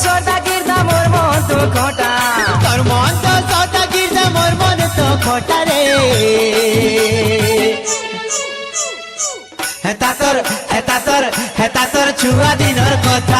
সদা গির্দা মোর মন তো খোটা তোর মন তো সদা গির্দা মোর মন তো খোটা রে হেতা তোর ছুয়া দিনর কথা